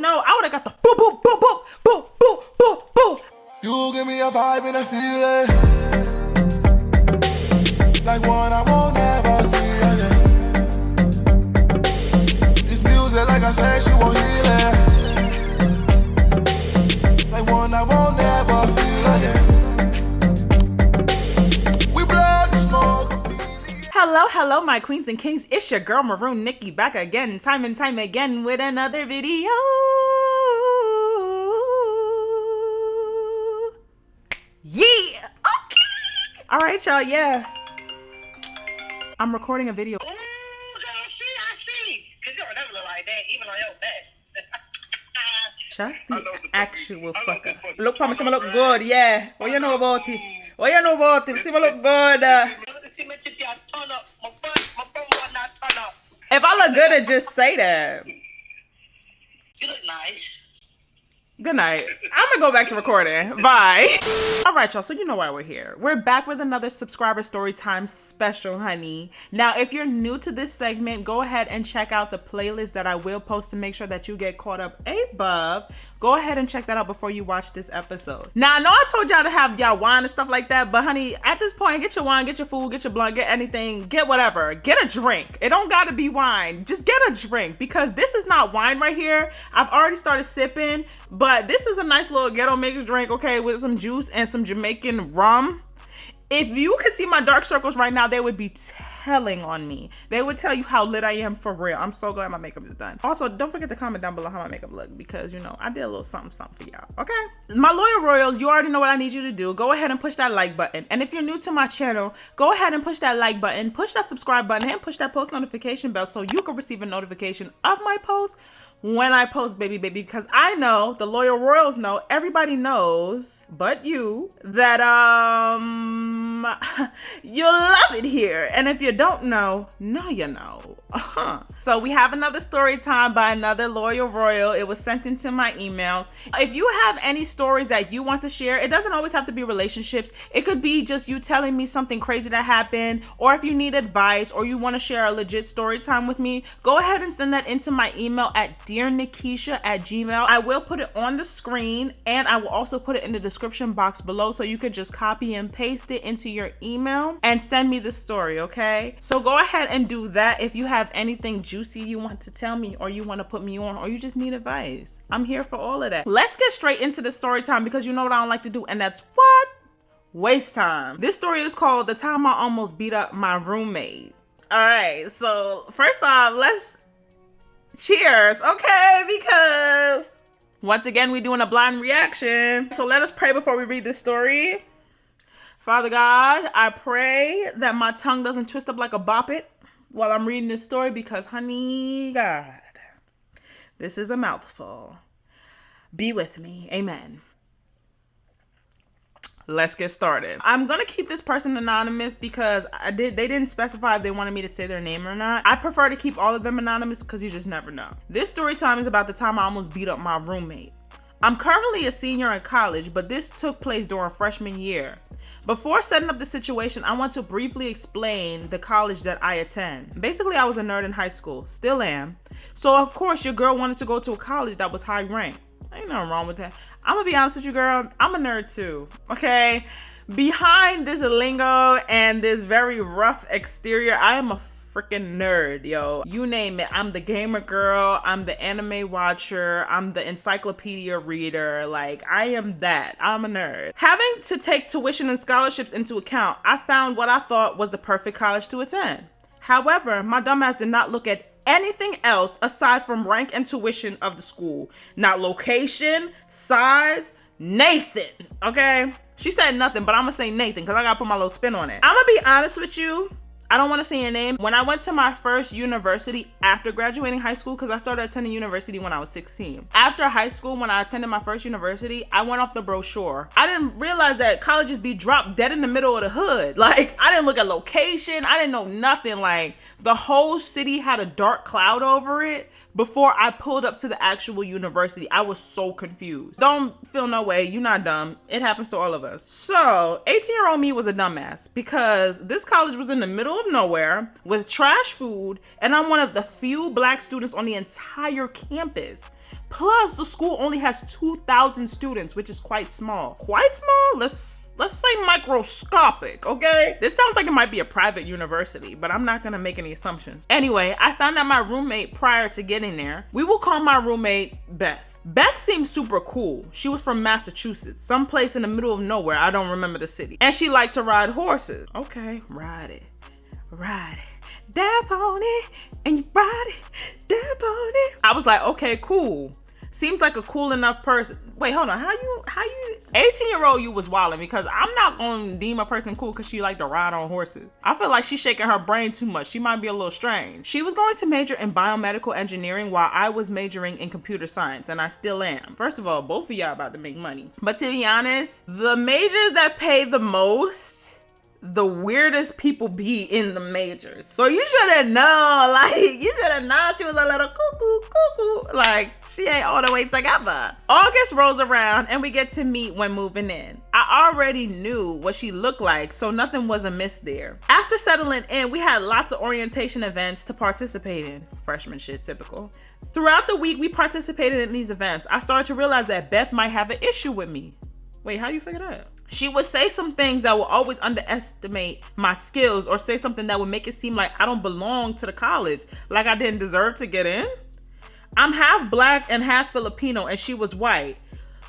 know I would have got the boop, boop, boop, boop, boop, boop, boop, boop. You give me a vibe and a feeling like one I won't ever see again. This music, like I said, she won't heal it. Like one I won't ever see again. We blow the smoke. Hello, my queens and kings. It's your girl Maroon Nickei back again, time and time again with another video. Yeah. Okay. All right, y'all. Yeah. I'm recording a video. Ooh, I see. Cause you'll never look like that, even on your best. Shut the actual fucker. Look for me, see me look good, yeah. What you know about it? What you know about it? See me look good. If I look good, just say that. You look nice. Good night. I'm gonna go back to recording. Bye. All right, y'all. So you know why we're here. We're back with another subscriber story time special, honey. Now, if you're new to this segment, go ahead and check out the playlist that I will post to make sure that you get caught up above. Go ahead and check that out before you watch this episode. Now, I know I told y'all to have y'all wine and stuff like that, but honey, at this point, get your wine, get your food, get your blunt, get anything, get whatever. Get a drink. It don't gotta be wine. Just get a drink because this is not wine right here. I've already started sipping, but this is a nice little ghetto mixed drink, okay, with some juice and some Jamaican rum. If you could see my dark circles right now, they would be telling on me. They would tell you how lit I am for real. I'm so glad my makeup is done. Also, don't forget to comment down below how my makeup look because, you know, I did a little something for y'all, okay? My loyal royals, you already know what I need you to do. Go ahead and push that like button. And if you're new to my channel, go ahead and push that like button, push that subscribe button, and push that post notification bell so you can receive a notification of my post when I post, baby, because I know, the loyal royals know, everybody knows, but you, that, you'll love it here. And if you don't know, now you know. So we have another story time by another loyal royal. It was sent into my email. If you have any stories that you want to share, it doesn't always have to be relationships. It could be just you telling me something crazy that happened, or if you need advice, or you want to share a legit story time with me, go ahead and send that into my email at DearNickeisha@gmail.com. I will put it on the screen and I will also put it in the description box below so you could just copy and paste it into your email and send me the story, okay? So go ahead and do that if you have anything juicy you want to tell me or you want to put me on or you just need advice. I'm here for all of that. Let's get straight into the story time because you know what I don't like to do, and that's what? Waste time. This story is called The Time I Almost Beat Up My Roommate. All right, so first off, let's cheers, okay? Because once again, we're doing a blind reaction. So let us pray before we read this story. Father God, I pray that my tongue doesn't twist up like a bop it while I'm reading this story because, honey, God, this is a mouthful. Be with me. Amen. Let's get started. I'm gonna keep this person anonymous because they didn't specify if they wanted me to say their name or not. I prefer to keep all of them anonymous because you just never know. This story time is about the time I almost beat up my roommate. I'm currently a senior in college, but this took place during freshman year. Before setting up the situation, I want to briefly explain the college that I attend. Basically, I was a nerd in high school, still am. So of course, your girl wanted to go to a college that was high ranked. Ain't nothing wrong with that. I'm gonna be honest with you, girl. I'm a nerd too, okay? Behind this lingo and this very rough exterior, I am a freaking nerd, yo. You name it. I'm the gamer girl. I'm the anime watcher. I'm the encyclopedia reader. Like, I am that. I'm a nerd. Having to take tuition and scholarships into account, I found what I thought was the perfect college to attend. However, my dumbass did not look at anything else aside from rank and tuition of the school. Not location, size, Nathan, okay? She said nothing, but I'm gonna say Nathan because I gotta put my little spin on it. I'm gonna be honest with you. I don't want to say your name. When I went to my first university after graduating high school, because I started attending university when I was 16. After high school, when I attended my first university, I went off the brochure. I didn't realize that colleges be dropped dead in the middle of the hood. Like, I didn't look at location. I didn't know nothing. Like, the whole city had a dark cloud over it before I pulled up to the actual university. I was so confused. Don't feel no way, you're not dumb. It happens to all of us. So 18-year-old me was a dumbass because this college was in the middle of nowhere with trash food, and I'm one of the few black students on the entire campus. Plus, the school only has 2,000 students, which is quite small. Quite small? Let's say microscopic, okay? This sounds like it might be a private university, but I'm not gonna make any assumptions. Anyway, I found out my roommate prior to getting there. We will call my roommate Beth. Beth seemed super cool. She was from Massachusetts, someplace in the middle of nowhere. I don't remember the city. And she liked to ride horses. Okay, ride it. Dab on it, and you ride it, dab on it. I was like, okay, cool. Seems like a cool enough person. Wait, hold on. How you 18-year-old you was wilding, because I'm not gonna deem a person cool because she like to ride on horses. I feel like she's shaking her brain too much. She might be a little strange. She was going to major in biomedical engineering while I was majoring in computer science, and I still am. First of all, both of y'all about to make money. But to be honest, the majors that pay the most, the weirdest people be in the majors. So you should have known, you should have known she was a little cuckoo. Like, she ain't all the way together. August rolls around and we get to meet when moving in. I already knew what she looked like, so nothing was amiss there. After settling in, we had lots of orientation events to participate in. Freshman shit, typical. Throughout the week, we participated in these events. I started to realize that Beth might have an issue with me. Wait, how you figure that? She would say some things that will always underestimate my skills, or say something that would make it seem like I don't belong to the college, like I didn't deserve to get in. I'm half black and half Filipino, and she was white.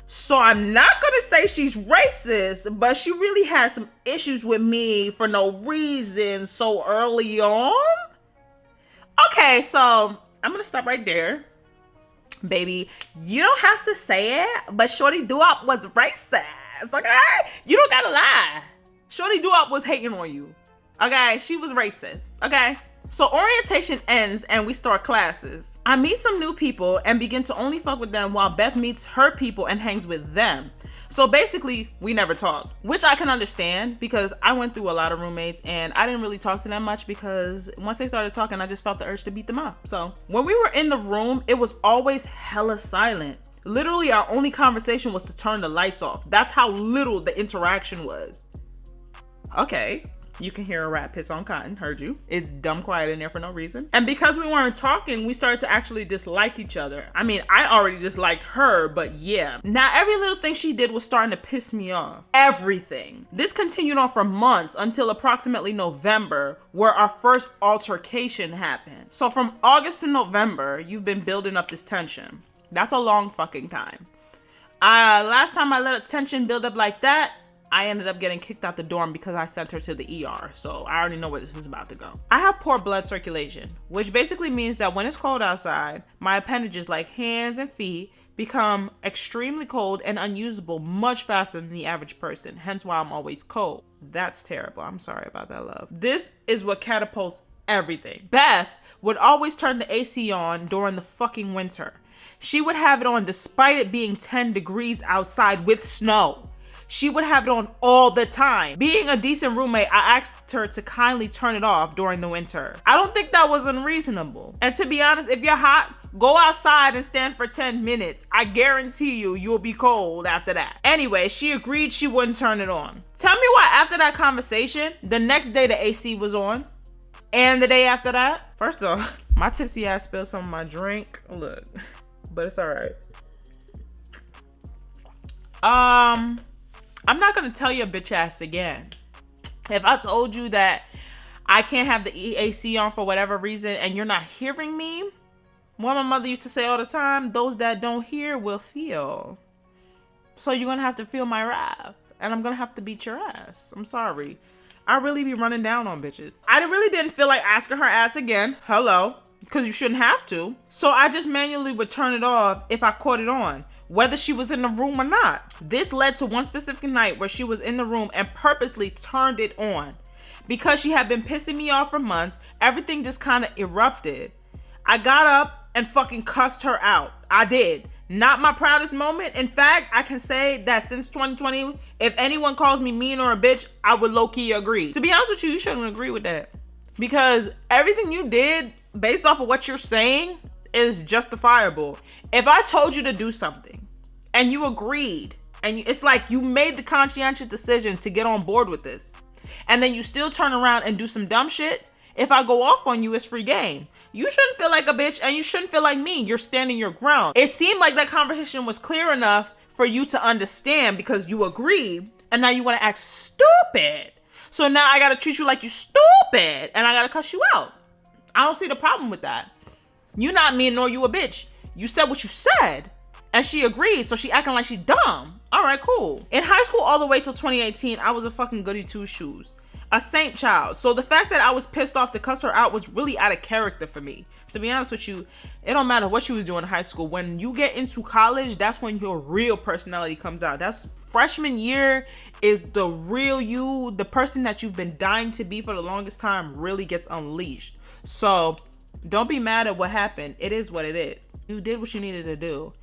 So I'm not gonna say she's racist, but she really had some issues with me for no reason so early on. Okay, so I'm gonna stop right there. Baby, you don't have to say it, but Shorty Doo-Wop was racist, okay? You don't gotta lie. Shorty Doo-Wop was hating on you, okay? She was racist, okay? So orientation ends and we start classes. I meet some new people and begin to only fuck with them while Beth meets her people and hangs with them. So basically, we never talked, which I can understand because I went through a lot of roommates and I didn't really talk to them much because once they started talking, I just felt the urge to beat them up. So when we were in the room, it was always hella silent. Literally, our only conversation was to turn the lights off. That's how little the interaction was. Okay. You can hear a rat piss on cotton, heard you. It's dumb quiet in there for no reason. And because we weren't talking, we started to actually dislike each other. I mean, I already disliked her, but yeah. Now, every little thing she did was starting to piss me off. Everything. This continued on for months until approximately November, where our first altercation happened. So from August to November, you've been building up this tension. That's a long fucking time. Last time I let a tension build up like that, I ended up getting kicked out the dorm because I sent her to the ER. So I already know where this is about to go. I have poor blood circulation, which basically means that when it's cold outside, my appendages like hands and feet become extremely cold and unusable much faster than the average person. Hence why I'm always cold. That's terrible. I'm sorry about that, love. This is what catapults everything. Beth would always turn the AC on during the fucking winter. She would have it on despite it being 10 degrees outside with snow. She would have it on all the time. Being a decent roommate, I asked her to kindly turn it off during the winter. I don't think that was unreasonable. And to be honest, if you're hot, go outside and stand for 10 minutes. I guarantee you'll be cold after that. Anyway, she agreed she wouldn't turn it on. Tell me why after that conversation, the next day the AC was on. And the day after that, first off, my tipsy ass spilled some of my drink. Look, but it's all right. I'm not gonna tell your bitch ass again. If I told you that I can't have the EAC on for whatever reason and you're not hearing me, what my mother used to say all the time, those that don't hear will feel. So you're gonna have to feel my wrath and I'm gonna have to beat your ass. I'm sorry. I really be running down on bitches. I really didn't feel like asking her ass again. Hello. Because you shouldn't have to. So I just manually would turn it off if I caught it on, whether she was in the room or not. This led to one specific night where she was in the room and purposely turned it on. Because she had been pissing me off for months, everything just kind of erupted. I got up and fucking cussed her out. I did. Not my proudest moment. In fact, I can say that since 2020, if anyone calls me mean or a bitch, I would low-key agree. To be honest with you, you shouldn't agree with that. Because everything you did based off of what you're saying is justifiable. If I told you to do something and you agreed, and it's like you made the conscientious decision to get on board with this, and then you still turn around and do some dumb shit, If I go off on you, it's free game. You shouldn't feel like a bitch and you shouldn't feel like me. You're standing your ground. It seemed like that conversation was clear enough for you to understand because you agreed, and now you want to act stupid. So now I got to treat you like you stupid and I got to cuss you out. I don't see the problem with that. You not me nor you a bitch. You said what you said. And she agreed, so she acting like she dumb. All right, cool. In high school all the way till 2018, I was a fucking goody two-shoes. A saint child. So the fact that I was pissed off to cuss her out was really out of character for me. To be honest with you, it don't matter what you was doing in high school. When you get into college, that's when your real personality comes out. That's freshman year is the real you. The person that you've been dying to be for the longest time really gets unleashed. So don't be mad at what happened. It is what it is. You did what you needed to do.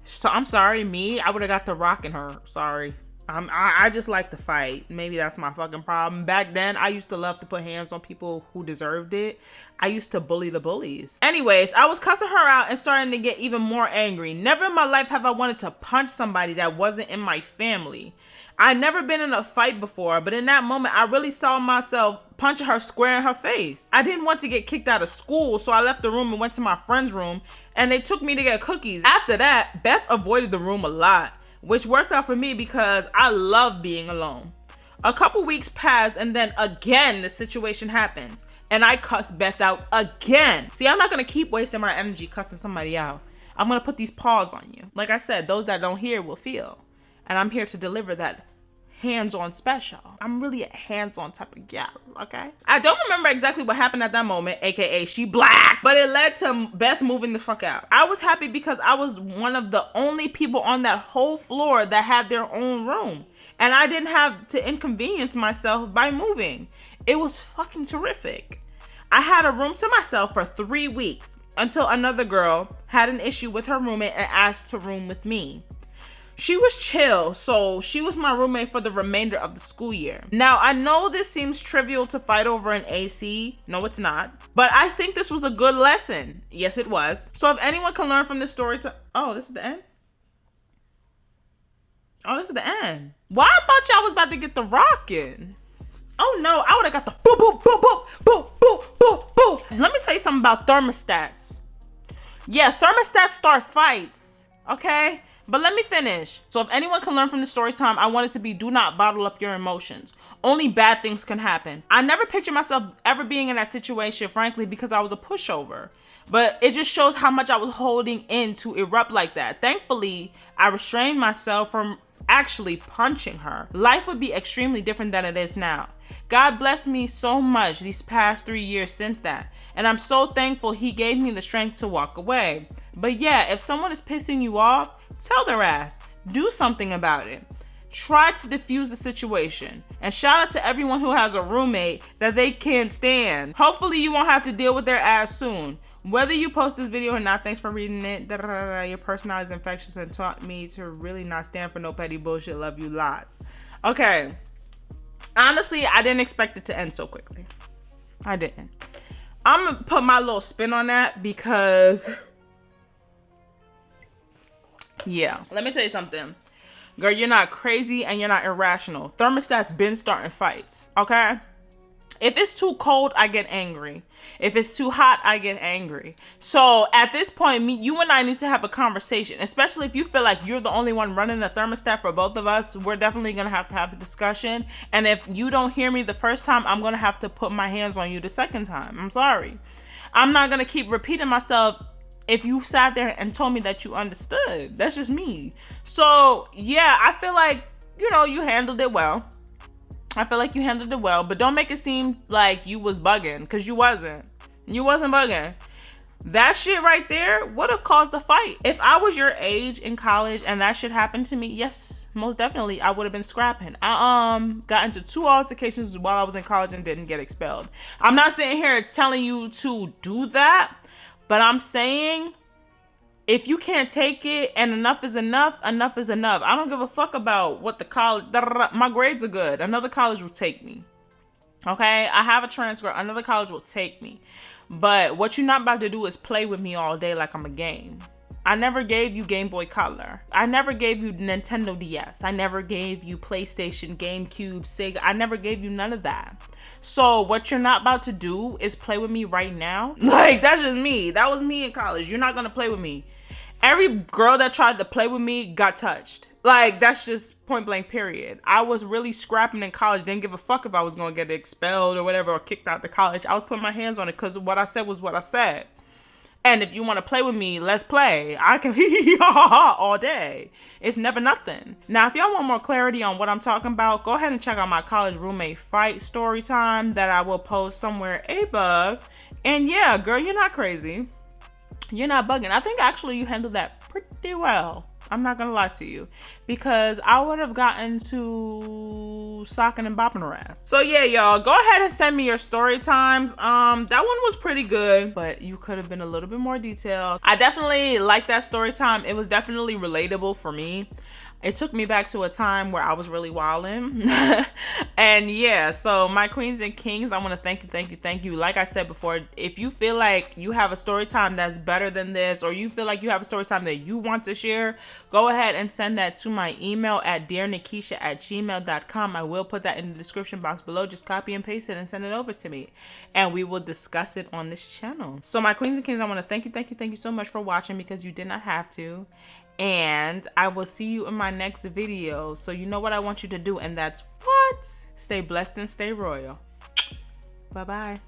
So I'm sorry, I would have got the rock in her. Sorry. I just like to fight. Maybe that's my fucking problem. Back then, I used to love to put hands on people who deserved it. I used to bully the bullies. Anyways, I was cussing her out and starting to get even more angry. Never in my life have I wanted to punch somebody that wasn't in my family. I'd never been in a fight before, but in that moment, I really saw myself punching her square in her face. I didn't want to get kicked out of school, so I left the room and went to my friend's room, and they took me to get cookies. After that, Beth avoided the room a lot, which worked out for me because I love being alone. A couple weeks passed, and then again, the situation happens, and I cussed Beth out again. See, I'm not gonna keep wasting my energy cussing somebody out. I'm gonna put these paws on you. Like I said, those that don't hear will feel. And I'm here to deliver that hands-on special. I'm really a hands-on type of gal, okay? I don't remember exactly what happened at that moment, aka she black, but it led to Beth moving the fuck out. I was happy because I was one of the only people on that whole floor that had their own room. And I didn't have to inconvenience myself by moving. It was fucking terrific. I had a room to myself for 3 weeks until another girl had an issue with her roommate and asked to room with me. She was chill, so she was my roommate for the remainder of the school year. Now, I know this seems trivial to fight over an AC. No, it's not. But I think this was a good lesson. Yes, it was. So if anyone can learn from this story to... Oh, this is the end? Oh, this is the end. Why I thought y'all was about to get the rockin'? Oh no, I would have got the boop, boop, boop, boop, boop, boop, boop, boop. Let me tell you something about thermostats. Yeah, thermostats start fights, okay? But let me finish. So if anyone can learn from the story time, I want it to be do not bottle up your emotions. Only bad things can happen. I never pictured myself ever being in that situation, frankly, because I was a pushover. But it just shows how much I was holding in to erupt like that. Thankfully, I restrained myself from actually punching her. Life would be extremely different than it is now. God blessed me so much these past 3 years since that. And I'm so thankful he gave me the strength to walk away. But yeah, if someone is pissing you off, tell their ass. Do something about it. Try to diffuse the situation. And shout out to everyone who has a roommate that they can't stand. Hopefully you won't have to deal with their ass soon. Whether you post this video or not, thanks for reading it. Your personality is infectious and taught me to really not stand for no petty bullshit. Love you lot. Okay. Honestly, I didn't expect it to end so quickly. I didn't. I'm gonna put my little spin on that because... yeah. Let me tell you something. Girl, you're not crazy and you're not irrational. Thermostat's been starting fights, okay? If it's too cold, I get angry. If it's too hot, I get angry. So at this point, you and I need to have a conversation, especially if you feel like you're the only one running the thermostat for both of us. We're definitely going to have a discussion. And if you don't hear me the first time, I'm going to have to put my hands on you the second time. I'm sorry. I'm not going to keep repeating myself if you sat there and told me that you understood. That's just me. So yeah, I feel like, you handled it well. But don't make it seem like you was bugging, because you wasn't. You wasn't bugging. That shit right there would have caused a fight. If I was your age in college and that shit happened to me, yes, most definitely I would have been scrapping. I got into 2 altercations while I was in college and didn't get expelled. I'm not sitting here telling you to do that, but I'm saying if you can't take it and enough is enough, enough is enough. I don't give a fuck about what the college, my grades are good. Another college will take me. Okay? I have a transcript. Another college will take me. But what you're not about to do is play with me all day like I'm a game. I never gave you Game Boy Color. I never gave you Nintendo DS. I never gave you PlayStation, GameCube, Sega. I never gave you none of that. So what you're not about to do is play with me right now. Like, that's just me. That was me in college. You're not gonna play with me. Every girl that tried to play with me got touched. Like, that's just point blank period. I was really scrapping in college. Didn't give a fuck if I was gonna get expelled or whatever or kicked out the college. I was putting my hands on it because what I said was what I said. And if you want to play with me, let's play. I can all day. It's never nothing. Now, if y'all want more clarity on what I'm talking about, go ahead and check out my college roommate fight story time that I will post somewhere above. And yeah, girl, you're not crazy. You're not bugging. I think actually you handled that pretty well. I'm not gonna lie to you, because I would have gotten to socking and bopping her ass. So yeah, y'all, go ahead and send me your story times. That one was pretty good, but you could have been a little bit more detailed. I definitely like that story time. It was definitely relatable for me. It took me back to a time where I was really wildin'. And yeah, so my queens and kings, I want to thank you. Like I said before, if you feel like you have a story time that's better than this, or you feel like you have a story time that you want to share, go ahead and send that to my email at DearNickeisha@gmail.com. I will put that in the description box below. Just copy and paste it and send it over to me, and we will discuss it on this channel. So my queens and kings, I want to thank you so much for watching, because you did not have to. And I will see you in my next video. So you know what I want you to do, and that's what? Stay blessed and stay royal. Bye-bye.